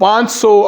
500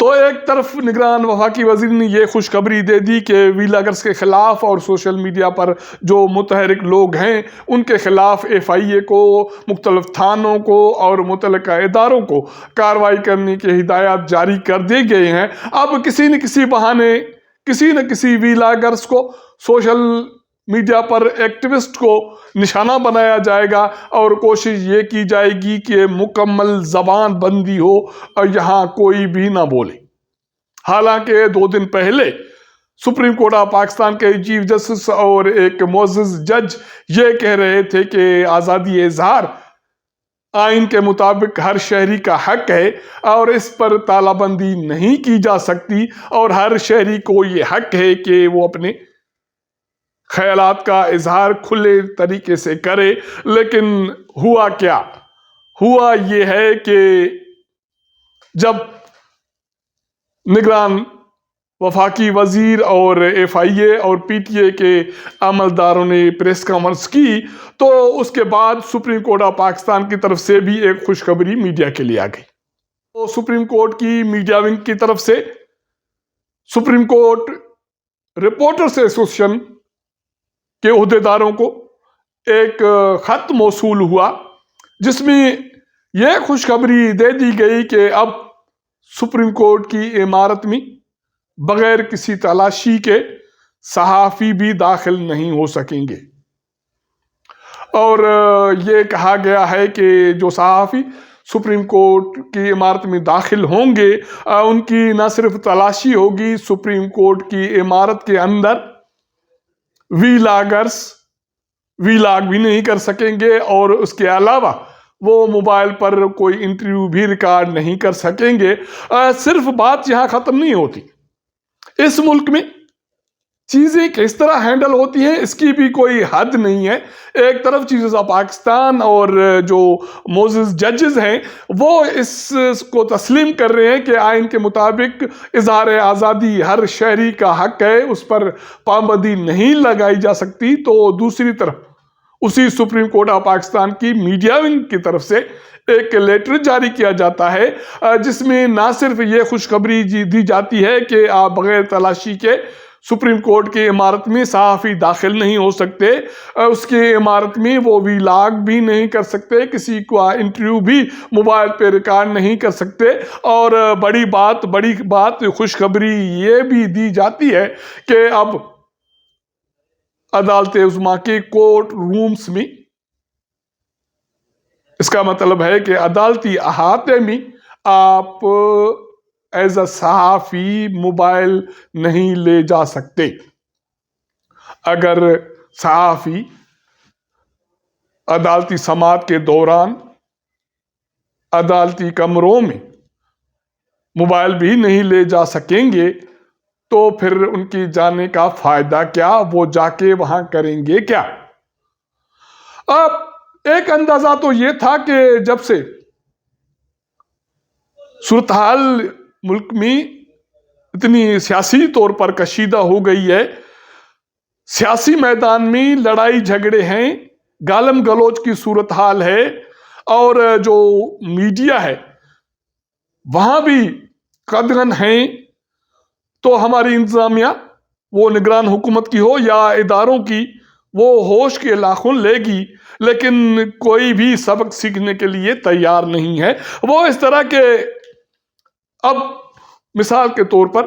تو ایک طرف نگران وفاقی وزیر نے یہ خوشخبری دے دی کہ ویلاگرز کے خلاف اور سوشل میڈیا پر جو متحرک لوگ ہیں ان کے خلاف FIA کو، مختلف تھانوں کو اور متعلقہ اداروں کو کارروائی کرنے کی ہدایات جاری کر دی گئی ہیں۔ اب کسی نہ کسی بہانے کسی نہ کسی ویلاگرز کو، سوشل میڈیا پر ایکٹیوسٹ کو نشانہ بنایا جائے گا اور کوشش یہ کی جائے گی کہ مکمل زبان بندی ہو اور یہاں کوئی بھی نہ بولے۔ حالانکہ 2 دن پہلے سپریم کورٹ آف پاکستان کے چیف جسٹس اور ایک معزز جج یہ کہہ رہے تھے کہ آزادی اظہار آئین کے مطابق ہر شہری کا حق ہے اور اس پر تالا بندی نہیں کی جا سکتی، اور ہر شہری کو یہ حق ہے کہ وہ اپنے خیالات کا اظہار کھلے طریقے سے کرے۔ لیکن ہوا کیا؟ ہوا یہ ہے کہ جب نگران وفاقی وزیر اور FIA اور PTA کے عملداروں نے پریس کانفرنس کی تو اس کے بعد سپریم کورٹ آف پاکستان کی طرف سے بھی ایک خوشخبری میڈیا کے لیے آ گئی۔ تو سپریم کورٹ کی میڈیا ونگ کی طرف سے سپریم کورٹ رپورٹرز ایسوسی ایشن کے عہدیداروں کو ایک خط موصول ہوا جس میں یہ خوشخبری دے دی گئی کہ اب سپریم کورٹ کی عمارت میں بغیر کسی تلاشی کے صحافی بھی داخل نہیں ہو سکیں گے، اور یہ کہا گیا ہے کہ جو صحافی سپریم کورٹ کی عمارت میں داخل ہوں گے ان کی نہ صرف تلاشی ہوگی، سپریم کورٹ کی عمارت کے اندر ویلاگرز ویلاگ بھی نہیں کر سکیں گے، اور اس کے علاوہ وہ موبائل پر کوئی انٹرویو بھی ریکارڈ نہیں کر سکیں گے۔ صرف بات یہاں ختم نہیں ہوتی، اس ملک میں چیزیں کس طرح ہینڈل ہوتی ہیں اس کی بھی کوئی حد نہیں ہے۔ ایک طرف چیف آف پاکستان اور جو معزز ججز ہیں وہ اس کو تسلیم کر رہے ہیں کہ آئین کے مطابق اظہار آزادی ہر شہری کا حق ہے، اس پر پابندی نہیں لگائی جا سکتی، تو دوسری طرف اسی سپریم کورٹ آف پاکستان کی میڈیا ونگ کی طرف سے ایک لیٹر جاری کیا جاتا ہے جس میں نہ صرف یہ خوشخبری دی جاتی ہے کہ آپ بغیر تلاشی کے سپریم کورٹ کی عمارت میں صحافی داخل نہیں ہو سکتے، اس کی عمارت میں وہ ویلاگ بھی نہیں کر سکتے، کسی کو انٹرویو بھی موبائل پہ ریکارڈ نہیں کر سکتے، اور بڑی بات خوشخبری یہ بھی دی جاتی ہے کہ اب عدالت عظمیٰ کے کورٹ رومز میں، اس کا مطلب ہے کہ عدالتی احاطے میں آپ ایز اے صحافی موبائل نہیں لے جا سکتے۔ اگر صحافی عدالتی سماعت کے دوران عدالتی کمروں میں موبائل بھی نہیں لے جا سکیں گے تو پھر ان کی جانے کا فائدہ کیا؟ وہ جا کے وہاں کریں گے کیا؟ اب ایک اندازہ تو یہ تھا کہ جب سے صورتحال ملک میں اتنی سیاسی طور پر کشیدہ ہو گئی ہے، سیاسی میدان میں لڑائی جھگڑے ہیں، گالم گلوچ کی صورتحال ہے، اور جو میڈیا ہے وہاں بھی قدغن ہیں، تو ہماری انتظامیہ وہ نگران حکومت کی ہو یا اداروں کی، وہ ہوش کے ناخن لے گی، لیکن کوئی بھی سبق سیکھنے کے لیے تیار نہیں ہے۔ وہ اس طرح کے، اب مثال کے طور پر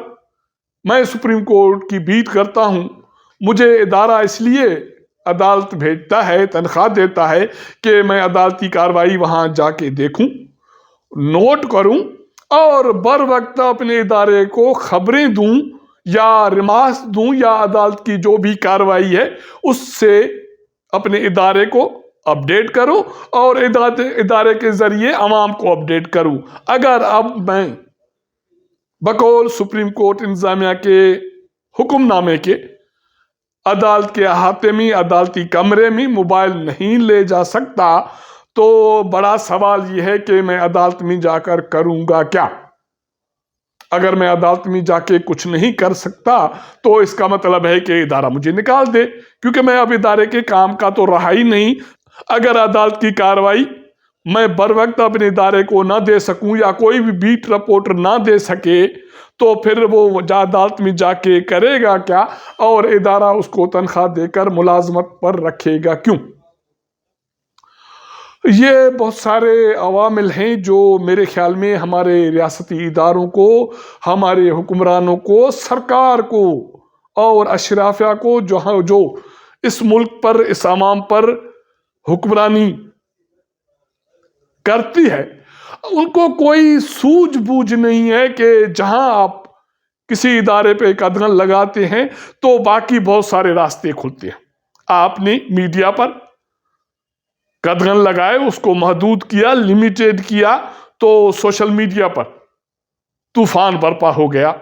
میں سپریم کورٹ کی بیٹ کرتا ہوں، مجھے ادارہ اس لیے عدالت بھیجتا ہے، تنخواہ دیتا ہے کہ میں عدالتی کارروائی وہاں جا کے دیکھوں، نوٹ کروں اور بر وقت اپنے ادارے کو خبریں دوں یا ریمارکس دوں یا عدالت کی جو بھی کارروائی ہے اس سے اپنے ادارے کو اپڈیٹ کروں اور ادارے کے ذریعے عوام کو اپڈیٹ کروں۔ اگر اب میں بقول سپریم کورٹ انتظامیہ کے حکم نامے کے عدالت کے احاطے میں، عدالتی کمرے میں موبائل نہیں لے جا سکتا، تو بڑا سوال یہ ہے کہ میں عدالت میں جا کر کروں گا کیا؟ اگر میں عدالت میں جا کے کچھ نہیں کر سکتا تو اس کا مطلب ہے کہ ادارہ مجھے نکال دے، کیونکہ میں اب ادارے کے کام کا تو رہا ہی نہیں۔ اگر عدالت کی کارروائی میں بر وقت اپنے ادارے کو نہ دے سکوں یا کوئی بھی بیٹ رپورٹر نہ دے سکے تو پھر وہ عدالت میں جا کے کرے گا کیا اور ادارہ اس کو تنخواہ دے کر ملازمت پر رکھے گا کیوں؟ یہ بہت سارے عوامل ہیں جو میرے خیال میں ہمارے ریاستی اداروں کو، ہمارے حکمرانوں کو، سرکار کو اور اشرافیہ کو جو اس ملک پر، اس عوام پر حکمرانی کرتی ہے، ان کو کوئی سوجھ بوجھ نہیں ہے کہ جہاں آپ کسی ادارے پہ قدغن لگاتے ہیں تو باقی بہت سارے راستے کھلتے ہیں۔ آپ نے میڈیا پر قدغن لگائے، اس کو محدود کیا، لمیٹڈ کیا، تو سوشل میڈیا پر طوفان برپا ہو گیا،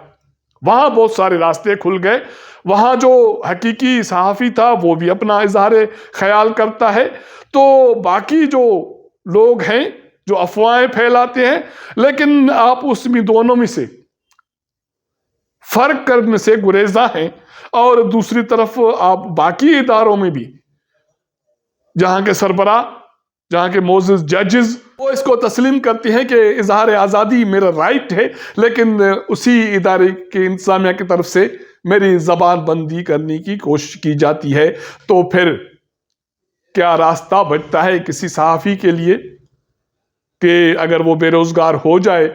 وہاں بہت سارے راستے کھل گئے، وہاں جو حقیقی صحافی تھا وہ بھی اپنا اظہار خیال کرتا ہے، تو باقی جو لوگ ہیں جو افواہیں پھیلاتے ہیں، لیکن آپ اس میں دونوں میں سے فرق کرنے سے گریزاں ہیں، اور دوسری طرف آپ باقی اداروں میں بھی جہاں کے سربراہ، جہاں کے معزز ججز، وہ اس کو تسلیم کرتے ہیں کہ اظہار آزادی میرا رائٹ ہے، لیکن اسی ادارے کے انتظامیہ کی طرف سے میری زبان بندی کرنے کی کوشش کی جاتی ہے، تو پھر کیا راستہ بچتا ہے کسی صحافی کے لیے کہ اگر وہ بے روزگار ہو جائے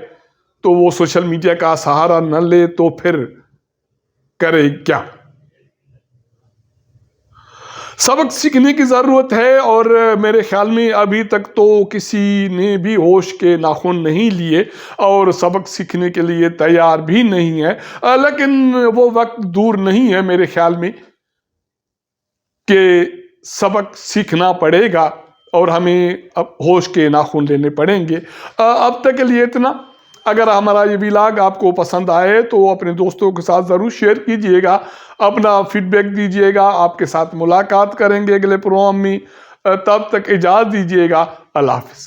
تو وہ سوشل میڈیا کا سہارا نہ لے تو پھر کرے کیا؟ سبق سیکھنے کی ضرورت ہے، اور میرے خیال میں ابھی تک تو کسی نے بھی ہوش کے ناخن نہیں لیے اور سبق سیکھنے کے لیے تیار بھی نہیں ہے، لیکن وہ وقت دور نہیں ہے میرے خیال میں کہ سبق سیکھنا پڑے گا اور ہمیں اب ہوش کے ناخن لینے پڑیں گے۔ اب تک کے لیے اتنا۔ اگر ہمارا یہ ویلاگ آپ کو پسند آئے تو اپنے دوستوں کے ساتھ ضرور شیئر کیجئے گا، اپنا فیڈ بیک دیجئے گا۔ آپ کے ساتھ ملاقات کریں گے اگلے پروگرام میں، تب تک اجازت دیجئے گا۔ اللہ حافظ۔